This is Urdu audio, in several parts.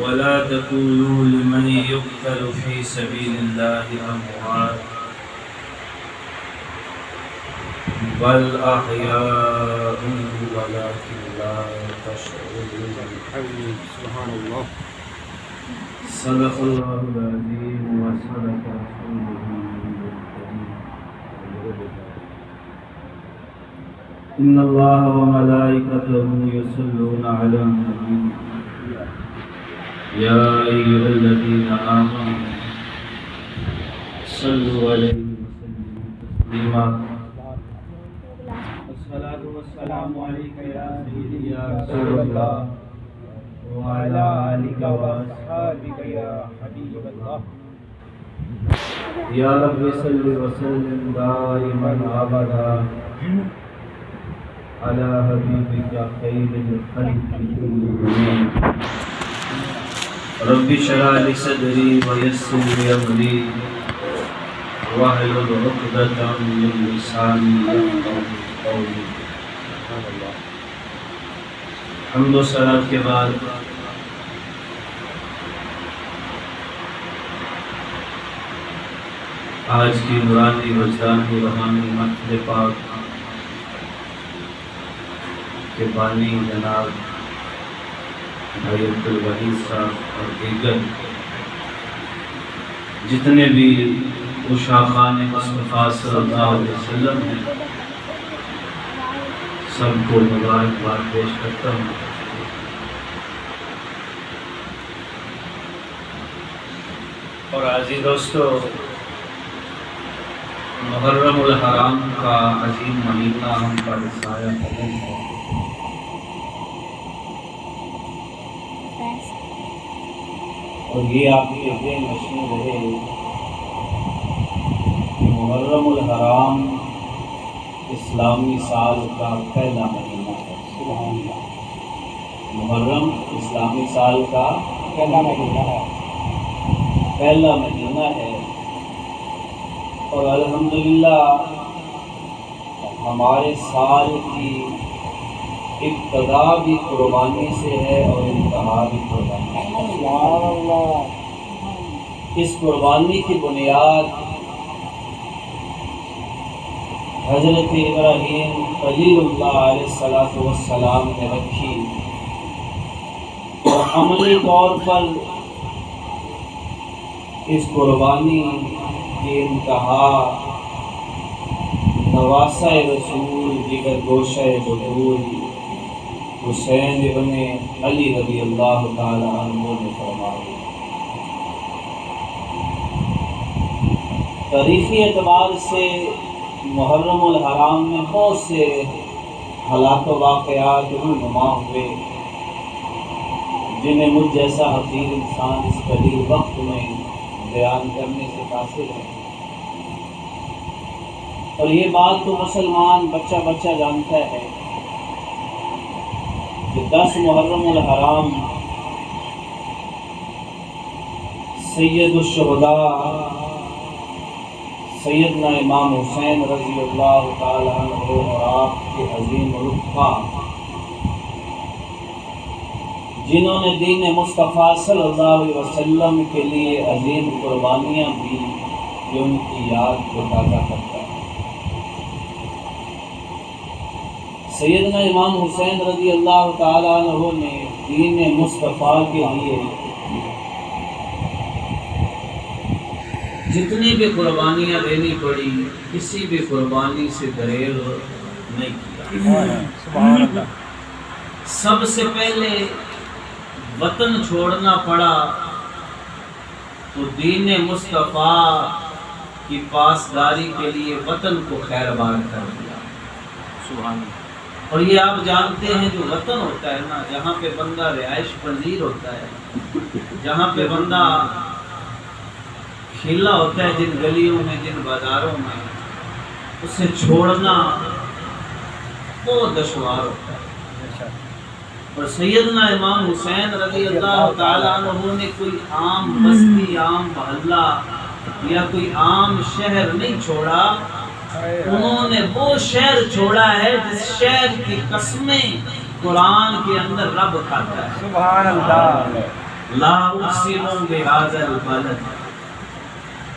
ولا تقولوا لمن يقتل في سبيل الله أموات بل أحياء ولكن لا تشعرون. سبحان الله. صدق الله العظيم وصدق رسوله الكريم. إن الله وملائكته يصلون على النبي يا أيها الذين آمنوا صلوا عليه وسلموا تسليما. الصلاة والسلام عليك يا سيدي يا رسول الله وعلى آلك وأصحابك يا حبيب الله. يا رب صل وسلم دائما أبدا على حبيبك خير الخلق كلهم. رب اشرح لي صدري ويسر لي أمري واحلل عقدة من لساني يفقهوا قولي. حمد و صلاۃ کے بعد آج کی نورانی وجدانی روحانی محفل پاک کے بانی جناب بھائی عبدالوحید صاحب اور دیگر جتنے بھی عشاقان مصطفیٰ صلی اللہ علیہ وسلم ہیں سب کو مبارکباد پیش کرتا ہوں. اور عزیز دوستو، محرم الحرام کا عظیم مہینہ ہم پر سایہ قدم ہے. اور یہ آپ کے ذہن نشین رہے کہ محرم الحرام اسلامی سال کا پہلا مہینہ ہے. محرم اسلامی سال کا پہلا مہینہ ہے. اور الحمدللہ ہمارے سال کی ابتدا بھی قربانی سے ہے اور انتہا بھی قربانی سے. اس قربانی کی بنیاد حضرت ابراہیم خلیل اللہ علیہ السلام نے رکھی اور عملی طور پر اس قربانی کی انتہا نواسہ رسول جگر گوشہ بطول حسین ابن علی رضی اللہ تعالی عنہ نے فرمائی. تاریخی اعتبار سے محرم الحرام میں بہت سے حالات و واقعات رونما ہوئے جنہیں مجھ جیسا حقیر انسان اس قلیل وقت میں بیان کرنے سے قاصر ہے. اور یہ بات تو مسلمان بچہ جانتا ہے کہ 10 محرم الحرام سید الشہداء سیدنا امام حسین رضی اللہ تعالیٰ عنہ اور آپ کے عظیم رفقا جنہوں نے دین مصطفیٰ صلی اللہ علیہ وسلم کے لیے عظیم قربانیاں دی، یہ ان کی یاد کو تازہ کرتا ہے. سیدنا امام حسین رضی اللہ تعالیٰ عنہ نے دین مصطفیٰ کے لیے جتنی بھی قربانیاں دینی پڑی کسی بھی قربانی سے دریغ نہیں کیا. سب سے پہلے وطن چھوڑنا پڑا تو دین مصطفیٰ کی پاسداری کے لیے وطن کو خیر بار کر دیا. اور یہ آپ جانتے ہیں جو وطن ہوتا ہے نا، جہاں پہ بندہ رہائش پذیر ہوتا ہے، جہاں پہ بندہ کھیلا ہوتا ہے، جن گلیوں میں جن بازاروں میں، اسے چھوڑنا بہت دشوار ہوتا ہے. اور سیدنا امام حسین رضی اللہ تعالیٰ عنہ نے کوئی عام بستی، عام محلہ یا کوئی عام شہر نہیں چھوڑا، انہوں نے وہ شہر چھوڑا ہے جس شہر کی قسمیں قرآن کے اندر رب کھاتا ہے سبحان اللہ لا اقسم بهذا البلد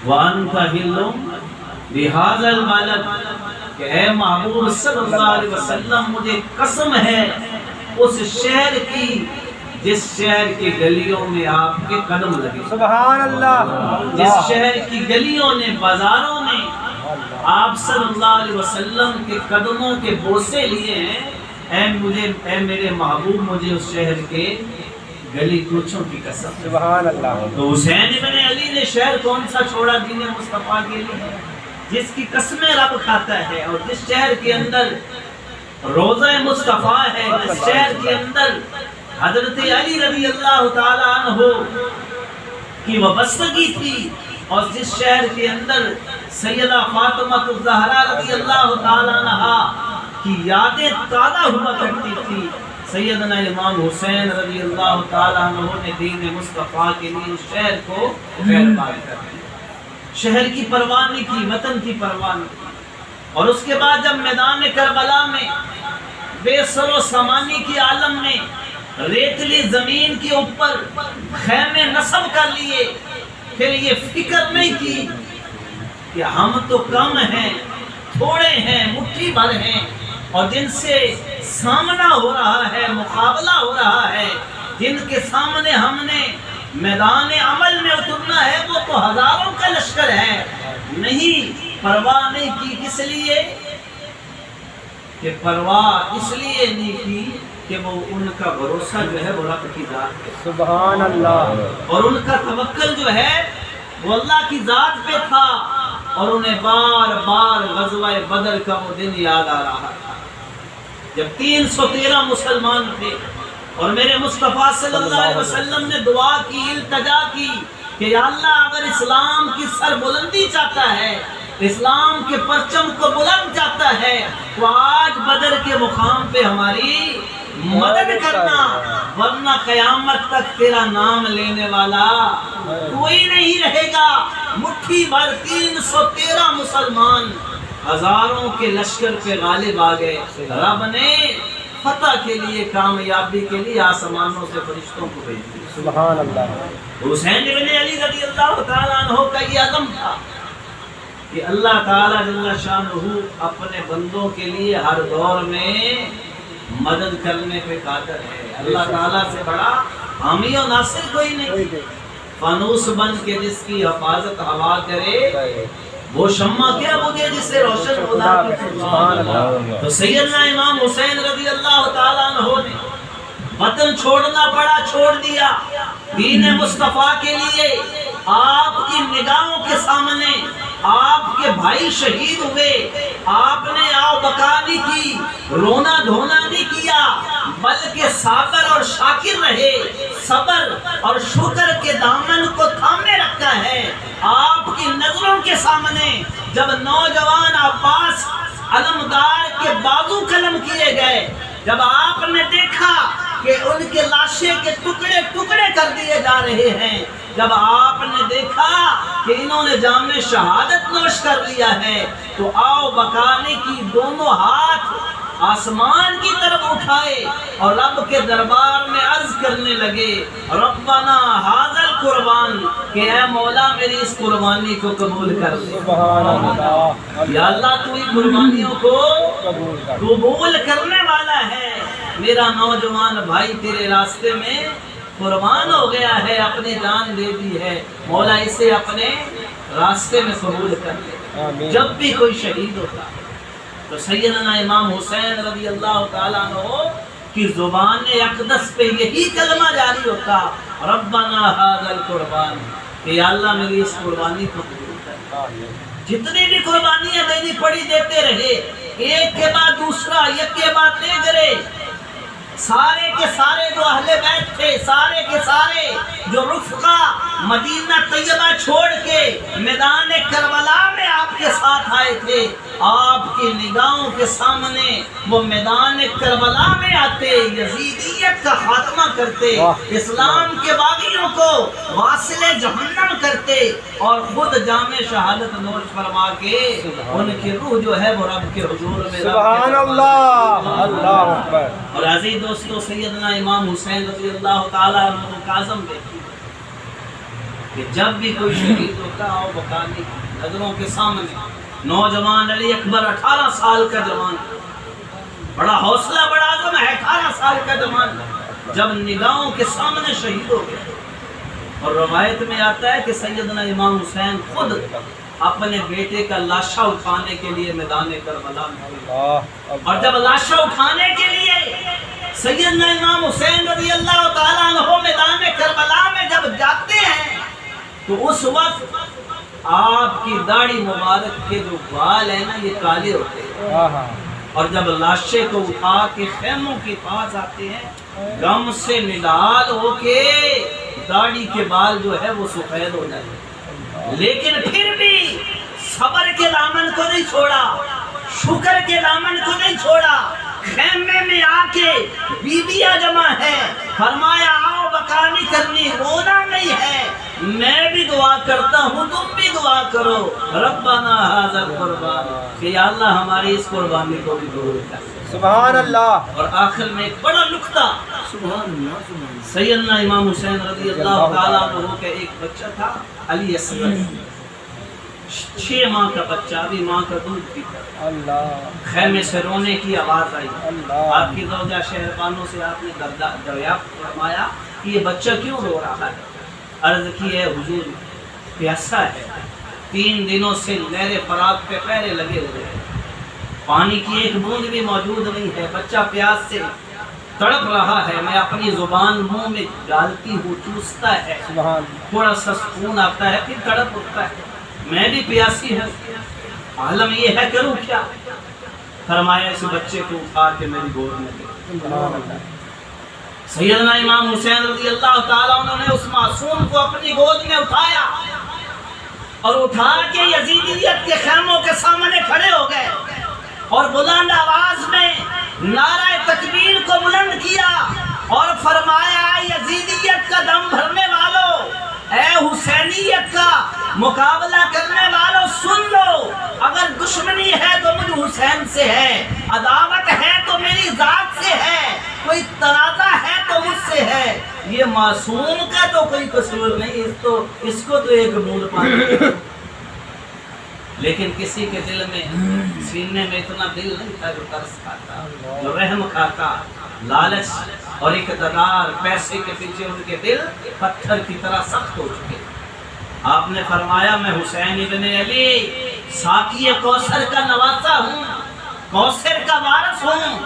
وانت حل بهذا البلد کہ اے محبوب صلی اللہ علیہ وسلم مجھے قسم ہے اس شہر کی جس شہر کی گلیوں میں آپ کے قدم لگے سبحان اللہ جس شہر کی گلیوں نے بازاروں نے آپ صلی اللہ علیہ وسلم کے قدموں کے بوسے لیے ہیں اے میرے محبوب مجھے اس شہر کے گلی کوچوں کی قسم سبحان اللہ تو حسین ابن علی نے شہر کون سا چھوڑا دین مصطفیٰ کے لیے جس کی قسمیں رب کھاتا ہے اور جس شہر کے اندر روضہ مصطفیٰ ہے جس شہر کے اندر حضرت علی رضی اللہ تعالی عنہ کی وابستگی تھی اور جس شہر کے اندر سیدہ فاطمہ الزہرا رضی اللہ تعالی عنہا کی یادیں تازہ ہوا کرتی تھی سیدنا امام حسین رضی اللہ تعالی عنہ نے دین مصطفیٰ کے لیے اس شہر کو خیرباد کر دیا شہر کی پرواہ نہیں کی وطن کی پرواہ نہیں کی اور اس کے بعد جب میدان کربلا میں بے سر و سامانی کی عالم میں ریتلی زمین کے اوپر خیمے نصب کر لیے پھر یہ فکر نہیں کی کہ ہم تو کم ہیں تھوڑے ہیں مٹھی بھر ہیں اور جن سے سامنا ہو رہا ہے مقابلہ ہو رہا ہے جن کے سامنے ہم نے میدان عمل میں اترنا ہے وہ تو ہزاروں کا لشکر ہے نہیں پرواہ نہیں کی کس لیے کہ پرواہ اس لیے نہیں کی کہ وہ ان کا بھروسہ جو ہے وہ رب کی ذات ہے سبحان اللہ اور ان کا توکل جو ہے وہ اللہ کی ذات پہ تھا اور انہیں بار بار غزوہ بدر کا وہ دن یاد آ رہا تھا جب 313 مسلمان تھے اور میرے مصطفیٰ صلی اللہ علیہ وسلم نے دعا کی التجا کی کہ یا اللہ اگر اسلام کی سر بلندی چاہتا ہے اسلام کے پرچم کو بلند چاہتا ہے تو آج بدر کے مقام پہ ہماری مدد کرنا ورنہ قیامت تک تیرا نام لینے والا کوئی نہیں رہے گا مٹھی بھر 313 مسلمان ہزاروں کے لشکر پہ غالب آ گئے رب نے فتح کے لیے کامیابی کے لیے آسمانوں سے فرشتوں کو بھیج دیا سبحان اللہ حسین ابن علی رضی اللہ تعالیٰ عنہ کا یہ عزم تھا کہ اللہ تعالیٰ جل شانہ اپنے بندوں کے لیے ہر دور میں مدد کرنے پہ قادر ہے اللہ تعالیٰ سے بڑا حامی و ناصر کوئی نہیں فانوس بن کے جس کی حفاظت ہوا کرے وہ شمع کیا بجھے جسے روشن خدا کی تو سیدنا امام حسین رضی اللہ تعالیٰ عنہ نے وطن چھوڑنا پڑا چھوڑ دیا دین مصطفیٰ کے لیے آپ کی نگاہوں کے سامنے آپ کے بھائی شہید ہوئے آپ نے آؤ بکا نہیں کی رونا دھونا نہیں کیا بلکہ صابر اور شاکر رہے صبر اور شکر کے دامن کو تھامے رکھا ہے آپ کی نظروں کے سامنے جب نوجوان عباس علمدار کے بازو قلم کیے گئے جب آپ نے دیکھا کہ ان کے لاشیں کے ٹکڑے ٹکڑے کر دیے جا رہے ہیں جب آپ نے دیکھا کہ انہوں نے جام شہادت نوش کر لیا ہے تو آؤ بکانے کی دونوں ہاتھ آسمان کی طرف اٹھائے اور رب کے دربار میں عرض کرنے لگے ربنا ھذا القربان کہ اے مولا میری اس قربانی کو قبول کر لے سبحان اللہ یا اللہ تو ان قربانیوں کو قبول کرنے والا ہے میرا نوجوان بھائی تیرے راستے میں قربان ہو گیا ہے اپنی جان دے دی ہے مولا اسے اپنے راستے میں قبول کر لے آمین جب بھی کوئی شہید ہوتا تو سیدنا امام حسین رضی اللہ تعالیٰ عنہ کی زبان اقدس پہ یہی کلمہ جاری ہوتا ربنا ھذا القربان کہ یا اللہ میری اس قربانی کو قبول کر آمین جتنی بھی قربانیاں دینی پڑی دیتے رہے ایک کے بعد دوسرا یک کے بعد گرے سارے کے سارے جو اہل بیت تھے سارے کے سارے جو رفقا مدینہ طیبہ چھوڑ کے میدان کربلا میں آپ کے ساتھ آئے تھے آپ کی نگاہوں کے سامنے وہ میدان کربلا میں آتے، یزیدیت کا خاتمہ کرتے، اسلام کے باغیوں کو واصل جہنم کرتے، اور خود جام شہادت نوش فرما کے ان کی روح جو ہے وہ رب کے حضور میں سبحان اللہ، اللہ اکبر۔ اور عزیز دوستو، سیدنا امام حسین رضی اللہ تعالیٰ عنہ کاظم دیکھیں کہ جب بھی کوئی شہید ہوتا ہو بکانی نظروں کے سامنے، نوجوان علی اکبر 18 سال کا جوان، بڑا حوصلہ بڑا عزم ہے، 18 سال کا جوان جب نگاہوں کے سامنے شہید ہو گیا، اور روایت میں آتا ہے کہ سیدنا امام حسین خود اپنے بیٹے کا لاشہ اٹھانے کے لیے میدان کربلا میں، اور جب لاشہ اٹھانے کے لیے سیدنا امام حسین رضی اللہ تعالیٰ عنہ میدان کربلا میں جب جاتے ہیں تو اس وقت آپ کی داڑھی مبارک کے جو بال ہیں نا یہ کالے ہوتے ہیں، اور جب لاشے کو اٹھا کے خیموں کے پاس آتے ہیں غم سے نڈال ہو کے داڑھی کے بال جو ہے وہ سفید ہو جاتے ہیں، لیکن پھر بھی صبر کے دامن کو نہیں چھوڑا، شکر کے دامن کو نہیں چھوڑا، خیمے میں آ کے بیویاں جمع ہے، فرمایا آؤ بکانی کرنی، رونا نہیں ہے، میں بھی دعا کرتا ہوں تم بھی دعا کرو، ربنا ھذا القربان، کہ یا اللہ ہماری اس قربانی کو بھی قبول کر۔ سبحان اللہ۔ اور آخر میں ایک بڑا نکتہ، سبحان اللہ، سبحان اللہ۔ سیدنا امام حسین رضی اللہ تعالیٰ عنہ کا ایک بچہ تھا علی اصغر، 6 ماہ کا بچہ، ابھی ماں کا دودھ پیتا، اللہ، خیمے سے رونے کی آواز آئی، اللہ، آپ کی زوجہ شہربانوں سے آپ نے دریافت فرمایا کہ یہ بچہ کیوں رو رہا ہے؟ عرض کی ہے حضور پیاسا ہے، 3 دنوں سے نہر فرات پہ پہرے لگے ہوئے ہیں، پانی کی ایک بوند بھی موجود نہیں ہے، بچہ پیاس سے تڑپ رہا ہے، میں اپنی زبان منہ میں ڈالتی ہوں، چوستا ہے، سبحان تھوڑا سا سکون آتا ہے پھر تڑپ اٹھتا ہے، میں بھی پیاسی ہوں، عالم یہ ہے کروں کیا؟ فرمایا اس بچے کو اٹھا کے میری گود میں دے۔ اللہ، سیدنا امام حسین رضی اللہ تعالیٰ عنہ نے اس معصوم کو اپنی گود میں اٹھایا اور اٹھا کے یزیدیت کے خیموں کے سامنے کھڑے ہو گئے اور بلند آواز میں نعرہ تکبیر کو بلند کیا اور فرمایا یزیدیت کا دم بھرنے والوں، اے حسینیت کا مقابلہ کرنے والوں سن لو، اگر دشمنی ہے تو مجھ حسین سے ہے، عداوت ہے تو میری ذات سے ہے، کوئی تنازع ہے تو مجھ سے ہے، یہ معصوم کا تو کوئی قصور نہیں، اس کو تو ایک بوند پانی، لیکن کسی کے دل میں سینے میں اتنا دل نہیں تھا جو ترس کھاتا، جو رحم کھاتا، لالچ اور اقتدار، پیسے کے پیچھے ان کے دل پتھر کی طرح سخت ہو چکے۔ آپ نے فرمایا میں حسین ابن علی ساقی کوثر کا نواسا ہوں، کوثر کا وارث ہوں،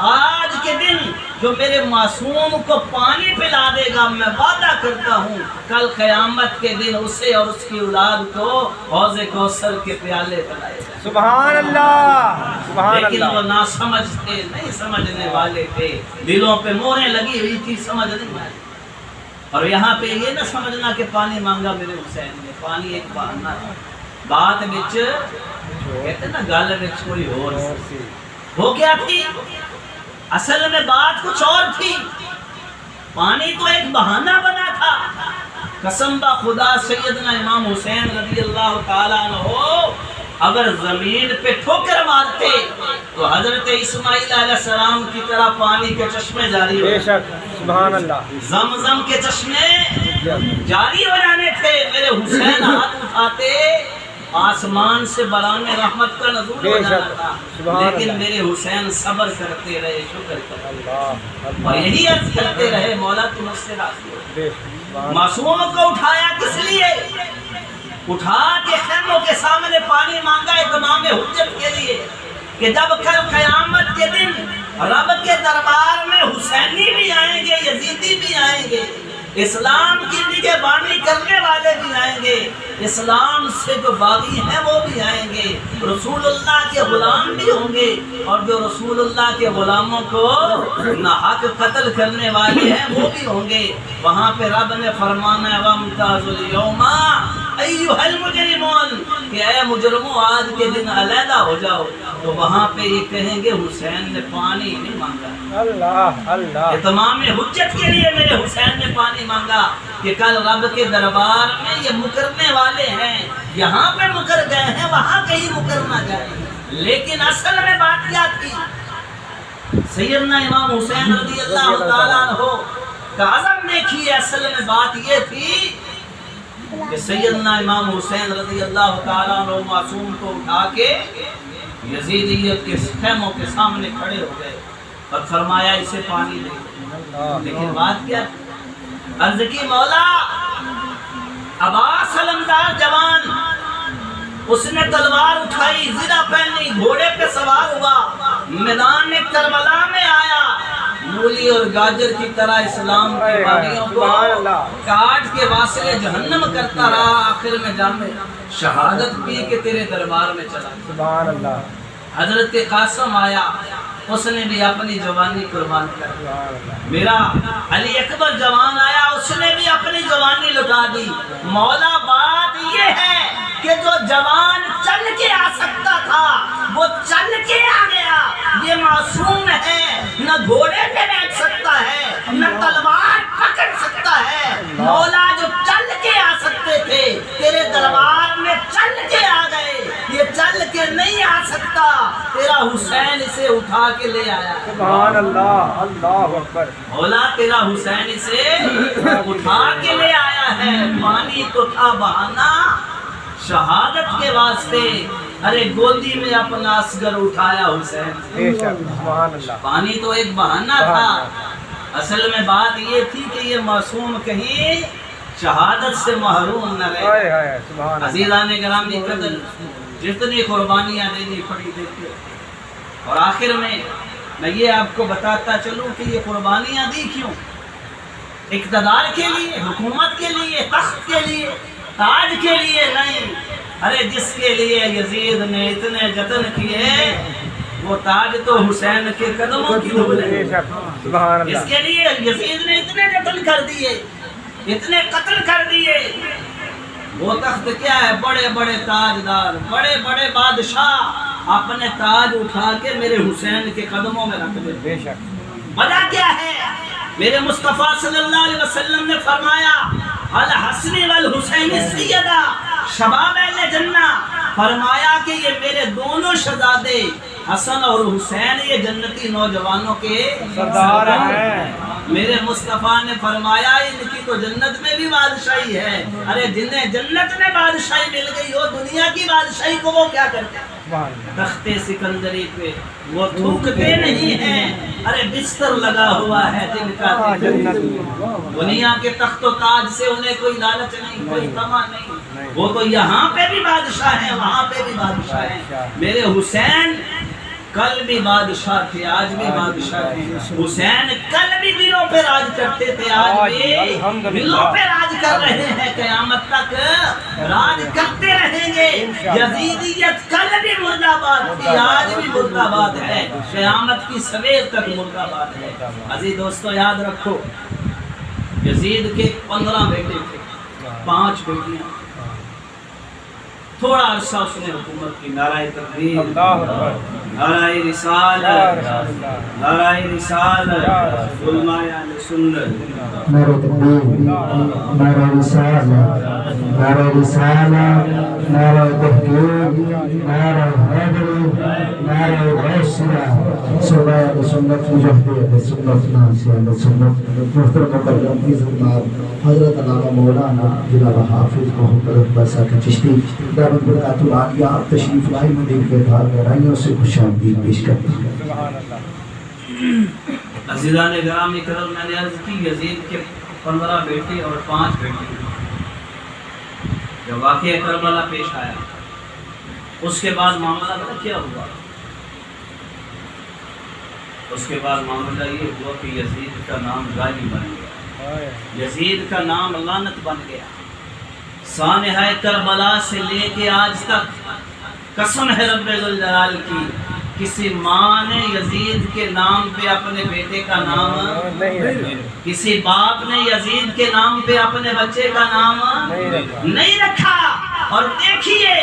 آج کے دن جو میرے معصوم کو پانی پلا دے گا میں وعدہ کرتا ہوں کل قیامت کے دن اسے اور اس کی اولاد کو حوض کوثر کے پیالے پلائے گا۔ سبحان اللہ، سبحان لیکن وہ اللہ، ناسمجھ تھے، نہیں سمجھنے والے تھے، دلوں پہ موریں لگی ہوئی تھی، سمجھ نہیں آئی۔ اور یہاں پہ یہ نہ سمجھنا کہ پانی مانگا میرے حسین نے، پانی ایک بہانہ تھا، بات وچ کہتے نا گل وچ کوئی ہو گیا تھی، اصل میں بات کچھ اور تھی، پانی تو ایک بہانہ بنا تھا۔ قسم با خدا سیدنا امام حسین رضی اللہ تعالیٰ عنہ اگر زمین پہ ٹھوکر مارتے تو حضرت اسماعیل علیہ السلام کی طرح پانی کے چشمے جاری ہو بے شک، سبحان اللہ، زمزم کے چشمے جاری ہو جانے تھے۔ میرے حسین ہاتھ اٹھاتے آسمان سے برآمد رحمت کا نزول ہو جانا تھا، لیکن میرے حسین صبر کرتے رہے، شکر کرتے رہے اور یہی عرض کرتے رہے مولا تو مجھ سے راضی ہو۔ معصوم کو اٹھایا کس لیے؟ اٹھا کے خیموں کے سامنے پانی مانگا اتمام حجت کے لیے کہ جب کل قیامت کے دن رب کے دربار میں حسینی بھی آئیں گے، یزیدی بھی آئیں گے، اسلام کی نگہبانی کرنے والے بھی آئیں گے، اسلام سے جو باغی ہیں وہ بھی آئیں گے، رسول اللہ کے غلام بھی ہوں گے، اور جو رسول اللہ کے غلاموں کو ناحق قتل کرنے والے ہیں وہ بھی ہوں گے۔ وہاں پہ رب نے فرمانا وَامْتَازُوا الْيَوْمَ ایھا المجرمون کہ اے مجرموں آج کے دن علیحدہ ہو جاؤ، تو وہاں پہ یہ کہیں گے حسین نے پانی نہیں مانگا۔ اللہ اللہ اتمام حجت کے لیے میرے حسین نے پانی مانگا کہ کل رب کے دربار میں یہ مکرنے والے ہیں، یہاں پہ مکر گئے ہیں، وہاں کہیں مکر نہ جائے۔ لیکن اصل میں بات کیا تھی؟ سیدنا امام حسین رضی اللہ تعالیٰ عنہ کا عزم دیکھیے، اصل میں بات یہ تھی کہ سیدنا امام حسین رضی اللہ تعالیٰ عنہ معصوم کو اٹھا کے یزیدیت کے خیموں کے سامنے کھڑے ہو گئے اور فرمایا اسے پانی دے۔ لیکن بات کیا؟ عرض کی مولا عباس علمدار جوان، اس نے تلوار اٹھائی، زرہ پہنی، گھوڑے پہ سوار ہوا، میدان کربلا میں آیا، مولی اور گاجر کی طرح اسلام کی باغیوں کو کاٹ کے واصل جہنم کرتا رہا، آخر میں جا میں شہادت پی کے تیرے دربار میں چلا۔ سبحان اللہ۔ حضرت قاسم آیا، اس نے بھی اپنی جوانی قربان کر دی۔ میرا علی اکبر جوان آیا، اس نے بھی اپنی جوانی لٹا دی۔ مولا بات یہ ہے کہ جو جوان چل کے آ سکتا تھا وہ چل کے آ گیا، یہ معصوم ہے، نہ گھوڑے پہ بیٹھ سکتا ہے نہ تلوار پکڑ سکتا ہے۔ مولا جو چل کے آ سکتے تھے تیرے دربار میں چل کے آ گئے، یہ چل کے نہیں آ سکتا، تیرا حسین اسے اٹھا کے لے آیا۔ سبحان اللہ، اللہ اکبر۔ مولا تیرا حسین اسے اٹھا کے لے آیا ہے۔ پانی تو تھا بہانا شہادت کے واسطے، ارے گودی میں اپنا اصغر اٹھایا حسین۔ بے شک، سبحان اللہ۔ پانی تو ایک بہانہ تھا، اصل میں بات یہ تھی کہ یہ معصوم کہیں شہادت سے محروم نہ رہے۔ ہائے ہائے، سبحان اللہ۔ عزیزان گرامی قدر، جتنی قربانیاں دینی پڑی دیکھتے، اور آخر میں یہ آپ کو بتاتا چلوں کہ یہ قربانیاں دی کیوں؟ اقتدار کے لیے، حکومت کے لیے، تخت کے لیے، تاج کے لیے نہیں۔ ارے جس کے لیے یزید نے اتنے جتن کیے وہ تاج تو حسین کے قدموں کی دھول ہے۔ بے شک، سبحان اللہ۔ اس کے لیے یزید نے اتنے جتن کر دیے، اتنے قتل کر دیے، وہ تخت کیا ہے؟ بڑے بڑے تاجدار، بڑے بڑے بادشاہ اپنے تاج اٹھا کے میرے حسین کے قدموں میں رکھ دے۔ بے شک۔ وجہ کیا ہے؟ میرے مصطفیٰ صلی اللہ علیہ وسلم نے فرمایا الحسن والحسین سیدہ شباب اہل جنہ، فرمایا کہ یہ میرے دونوں شہزادے حسن اور حسین یہ جنتی نوجوانوں کے سردار ہیں۔ میرے مصطفیٰ نے فرمایا ان کی تو جنت میں بھی بادشاہی ہے۔ ارے جنہیں جنت میں بادشاہی مل گئی ہو، دنیا کی بادشاہی کو وہ کیا کرتے ہیں؟ تخت سکندری پہ وہ تھوکتے نہیں ہیں، ارے بستر لگا ہوا ہے جن کا دنیا کے تخت و تاج سے انہیں کوئی لالچ نہیں، کوئی طمع نہیں، وہ تو یہاں پہ بھی بادشاہ ہیں، وہاں پہ بھی بادشاہ ہیں۔ میرے حسین کل بھی بادشاہ تھے، آج بھی بادشاہ ہیں۔ حسین کل بھی دلوں پہ راج کرتے تھے، آج بھی دلوں پہ راج کر رہے ہیں، قیامت تک راج کرتے رہیں گے۔ یزیدیت کل بھی مرد آباد تھی، آج بھی مرد آباد ہے، قیامت کی سویر تک مرد آباد ہے۔ عزیز دوستو یاد رکھو، یزید کے 15 بیٹے تھے، 5 بیٹیاں۔ تھوڑا عرصہ اس نے حکومت کی، نعرہ تکبیر، نعرہ رسالت، نعرہ رسالت، علماء اہل سنت، نعرہ تکبیر، نعرہ رسالت، نعرہ رسالت، نعرہ تحقیق، نعرہ حیدری، نعرہ غوثیہ، صحابہ اہل سنت، مجاہدین اہل سنت، ناصر اہل سنت، محترم مقدم کی خدمات حضرت علامہ مولانا جناب حافظ محمد اکبر صاحب چشتی دعوت برکات العالیہ تشریف لائی مدین کے دھار گہرائیوں سے خوش آمدید پیش کرتا ہوں۔ عزیزان گرامی کرم، میں نے عرض کی یزید کے 15 بیٹے اور 5 بیٹی۔ جب واقعہ کربلا پیش آیا اس کے بعد معاملہ کیا ہوا؟ اس کے بعد معاملہ یہ ہوا کہ یزید کا نام غازی بن گیا، یزید کا نام لعنت بن گیا۔ سانحہ کربلا سے لے کے آج تک قسم ہے رب ذوالجلال کی، کسی ماں نے یزید کے نام پہ اپنے بیٹے کا نام کسی باپ نے یزید کے نام پہ اپنے بچے کا نام نہیں رکھا. اور دیکھیے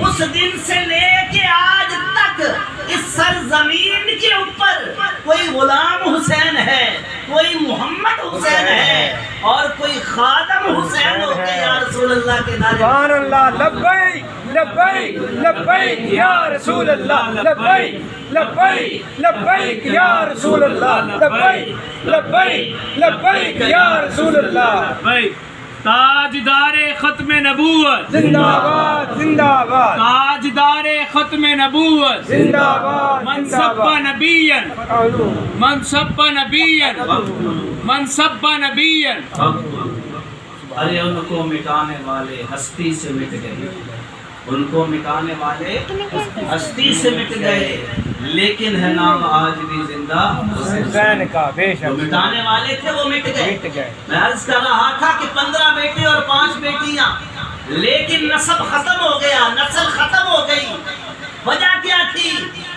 اس دن سے لے کے آج تک اس سرزمین کے اوپر کوئی غلام حسین ہے, کوئی محمد حسین ہے, اور کوئی خادم حسین ہو کے یا رسول اللہ کے نعرے. سبحان اللہ. لبیک لبیک لبیک یا رسول اللہ. لبیک لبیک لبیک یا رسول اللہ. لبیک لبیک لبیک یا رسول اللہ. تاجدار ختم نبوت زندہ باد زندہ باد. تاجدار ختم نبوت زندہ باد منصب نبیًا منصب نبیًا منصب نبیًا. ارے ان کو مٹانے والے ہستی سے مٹ گئے, ان کو مٹانے والے ہستی سے مٹ گئے, لیکن ہے نام آج بھی زندہ حسین کا. بے جو شک مٹانے والے تھے وہ مٹ مٹ گئے. گئے. میں عرض کر رہا تھا کہ 15 بیٹے اور 5 بیٹیاں, لیکن نسب ختم ہو گیا, نسل ختم ہو گئی. وجہ کیا تھی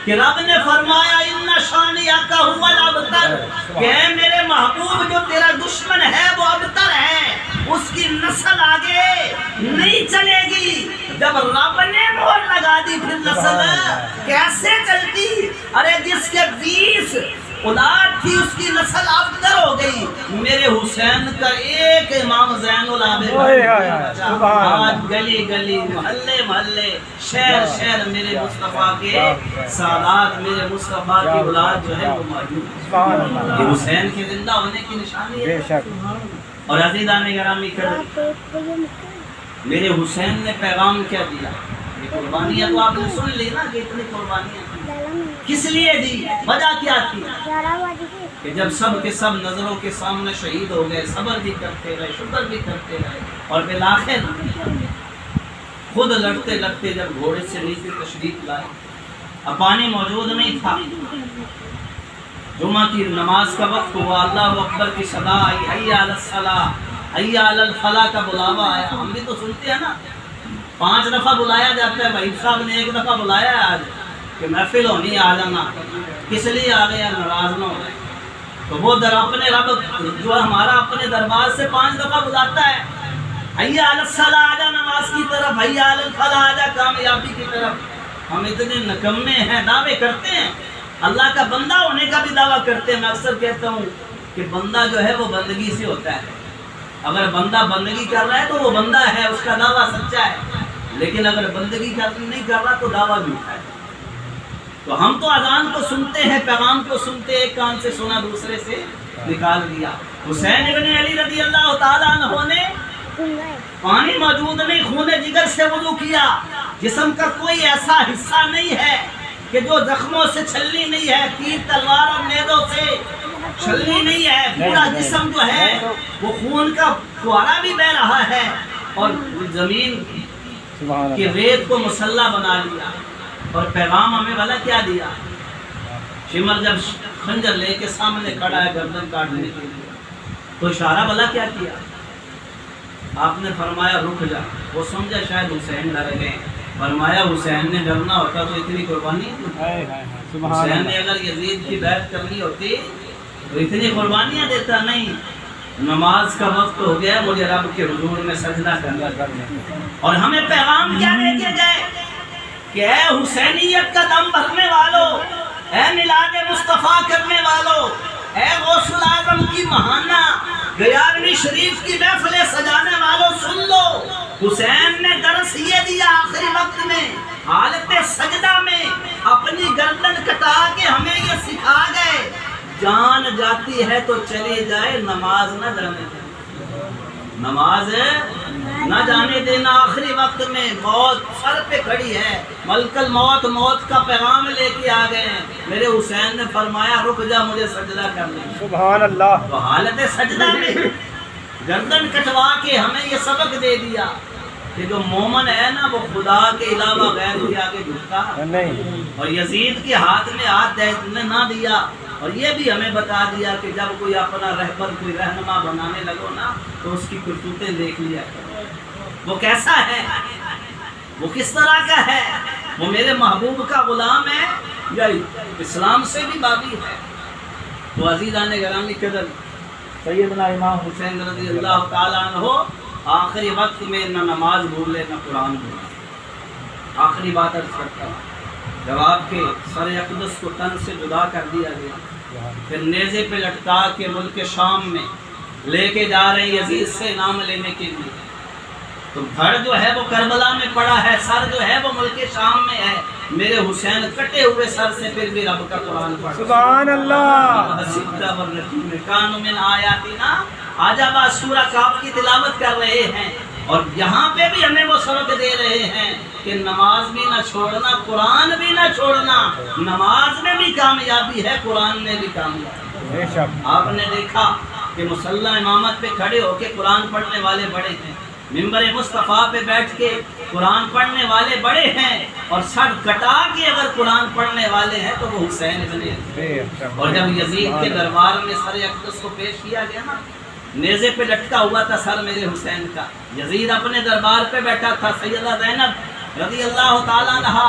کہ رب نے فرمایا ان شانئک ھو الابتر, کہ اے میرے محبوب جو تیرا دشمن ہے وہ ابتر ہے, اس کی نسل آگے نہیں چلے گی. جب رب نے مہر لگا دی پھر نسل کیسے چلتی؟ ارے جس کے 20 اولاد تھی اس کی نسل ابتر ہو گئی. میرے حسین کا ایک امام زین العابدین, آج گلی گلی محلے محلے شہر شہر میرے مصطفیٰ کے سادات, میرے مصطفیٰ کی اولاد جو ہے وہ موجود ہے. یہ حسین کے زندہ ہونے کی نشانی بے ہے. شک. اور عزیزان گرامی میرے حسین نے پیغام کیا دیا؟ یہ قربانیاں تو آپ نے سن لی نا کہ اتنی قربانیاں کس لیے دی, وجہ کیا تھی؟ کہ جب سب کے سب نظروں کے سامنے شہید ہو گئے, صبر بھی کرتے رہے, شکر بھی کرتے رہے, اور بالآخر خود لڑتے لڑتے جب گھوڑے سے نیچے تشریف لائے, اب پانی موجود نہیں تھا, جمعہ کی نماز کا وقت ہوا, اللہ اکبر کی صدا آئی, حی علی الصلاۃ حی علی الفلاح کا بلاوا آیا. ہم بھی تو سنتے ہیں نا, 5 دفعہ بلایا جاتا ہے. وحید صاحب نے 1 دفعہ بلایا ہے آج کہ محفل ہونی آ جانا, کس لیے آ گیا, ناراض نہ ہو جائے. تو وہ اپنے رب جو ہمارا اپنے دربار سے 5 دفعہ بلاتا ہے, حی علی الصلاۃ آجا نماز کی طرف, حی علی الفلاح آجا کامیابی کی طرف. ہم اتنے نکمے ہیں, دعوے کرتے ہیں, اللہ کا بندہ ہونے کا بھی دعویٰ کرتے ہیں. میں اکثر کہتا ہوں کہ بندہ جو ہے وہ بندگی سے ہوتا ہے. اگر بندہ بندگی کر رہا ہے تو وہ بندہ ہے, اس کا دعویٰ سچا ہے. لیکن اگر بندگی نہیں کر رہا تو دعویٰ جھوٹا ہے. تو ہم تو اذان کو سنتے ہیں, پیغام کو سنتے, ایک کان سے سنا دوسرے سے نکال دیا. حسین ابن علی رضی اللہ تعالیٰ عنہ نے پانی موجود نہیں, خون جگر سے وضو کیا. جسم کا کوئی ایسا حصہ نہیں ہے کہ جو زخموں سے چھلنی نہیں ہے, تیر تلوار اور نیزوں سے چھلنی نہیں ہے. پورا جسم جو ہے وہ خون کا فوارہ بھی بہ رہا ہے, اور زمین کی ریت کو مسلح بنا لیا. اور پیغام ہمیں والا کیا دیا؟ شمر جب خنجر لے کے سامنے کھڑا ہے گردن کاٹنے کے لیے, تو اشارہ والا کیا کیا؟ آپ نے فرمایا رک جا. وہ سمجھا شاید حسین ڈر گئے. فرمایا حسین نے ڈرنا ہوتا تو اتنی قربانی, حسین نے اگر یزید کی بیعت کرنی ہوتی تو اتنی قربانیاں دیتا نہیں. نماز کا وقت ہو گیا, مجھے رب کے حضور میں سجدہ کرنا. اور ہمیں پیغام کیا لے کے گئے کہ اے حسینیت کا دم بھرنے والوں, اے میلاد مصطفیٰ کرنے والوں, اے غوث العظم کی مہانہ 11ویں شریف کی محفلیں سجانے والوں, سن لو. حسین نے درس یہ دیا آخری وقت میں, حالت سجدہ میں اپنی گردن کٹا کے ہمیں یہ سکھا گئے, جان جاتی ہے تو چلی جائے, نماز نہ جانے دینا, نماز نہ جانے دینا. آخری وقت میں موت سر پہ کھڑی ہے, ملک الموت موت کا پیغام لے کے آ گئے ہیں. میرے حسین نے فرمایا رک جا, مجھے سجدہ کرنا. سبحان اللہ. تو حالت سجدہ میں گردن کٹوا کے ہمیں یہ سبق دے دیا کہ جو مومن ہے نا وہ خدا کے علاوہ غیر کے آگے جھکتا نہیں. اور یزید کے ہاتھ میں ہاتھ نہ دیا. اور یہ بھی ہمیں بتا دیا کہ جب کوئی اپنا رہبر کوئی رہنما بنانے لگو نا تو اس کی کرتوتیں دیکھ لیا کرو, وہ کیسا ہے, وہ کس طرح کا ہے. وہ میرے محبوب کا غلام ہے یا اسلام سے بھی بابی ہے. تو عزیزان گرامی قدر، سیدنا امام حسین رضی اللہ تعالیٰ عنہ آخری وقت میں نہ نماز بھولے نہ قرآن بھولے. آخری بات عرض کرتا ہوں، جب آپ کے سر اقدس کو تن سے جدا کر دیا گیا، پھر نیزے پہ لٹکا کے ملک شام میں لے کے جا رہے ہیں یزید سے نام لینے کے لیے، تو دھڑ جو ہے وہ کربلا میں پڑا ہے، سر جو ہے وہ ملک شام میں ہے. میرے حسین کٹے ہوئے سر سے پھر بھی رب کا قرآن پڑھ. سبحان اللہ. کانوا من آیاتنا عجبا، سورہ کاف کی تلاوت کر رہے ہیں، اور یہاں پہ بھی ہمیں وہ سبق دے رہے ہیں کہ نماز بھی نہ چھوڑنا، قرآن بھی نہ چھوڑنا. نماز میں بھی کامیابی ہے، قرآن میں بھی کامیابی. بے شک. آپ نے دیکھا کہ مصلی امامت پہ کھڑے ہو کے قرآن پڑھنے والے بڑے ہیں، ممبر مصطفیٰ پہ بیٹھ کے قرآن پڑھنے والے بڑے ہیں، اور سر کٹا کے اگر قرآن پڑھنے والے ہیں تو وہ حسین بنے. بے شک. اور جب یزید کے دربار میں سر اقدس کو پیش کیا گیا نا، نیزے پہ لٹکا ہوا تھا سر میرے حسین کا، یزید اپنے دربار پہ بیٹھا تھا، سیدہ زینب رضی اللہ تعالیٰ عنہا،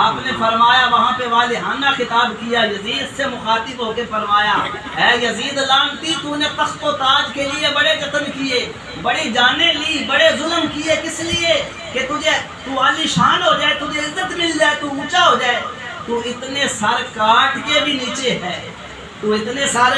آپ نے فرمایا وہاں پہ والہانہ خطاب کیا، یزید سے مخاطب ہو کے فرمایا، اے یزید لعنتی، تو نے تخت و تاج کے لیے بڑے جتن کیے، بڑی جانیں لی، بڑے ظلم کیے، کس لیے؟ کہ تو عالی شان ہو جائے، تجھے عزت مل جائے، تو اونچا ہو جائے. تو اتنے سر کاٹ کے بھی نیچے ہے، تو اتنے سر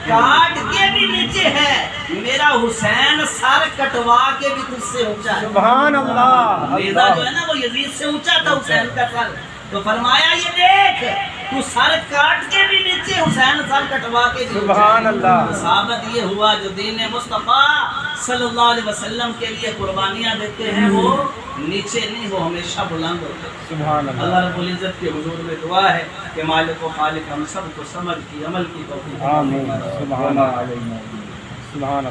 کاٹ کے بھی نیچے ہے. میرا حسین سر کٹوا کے بھی تجھ سے اونچا ہے. سبحان اللہ. نیزہ جو ہے نا وہ یزید سے اونچا تھا حسین کا سر. تو فرمایا یہ دیکھ، تو سر کاٹ کے بھی نیچے، حسین سر کٹوا کے بھی. سبحان اللہ. ثابت یہ ہوا جو دین مصطفیٰ صلی اللہ علیہ وسلم کے لیے قربانیاں دیتے ہیں وہ نیچے نہیں، وہ ہمیشہ بلند ہوتے ہیں. سبحان اللہ. اللہ رب العزت کے حضور میں دعا ہے کہ مالک و خالق ہم سب کو سمجھ کی عمل کی توفیق. آمین. سبحان اللہ. سبحان اللہ.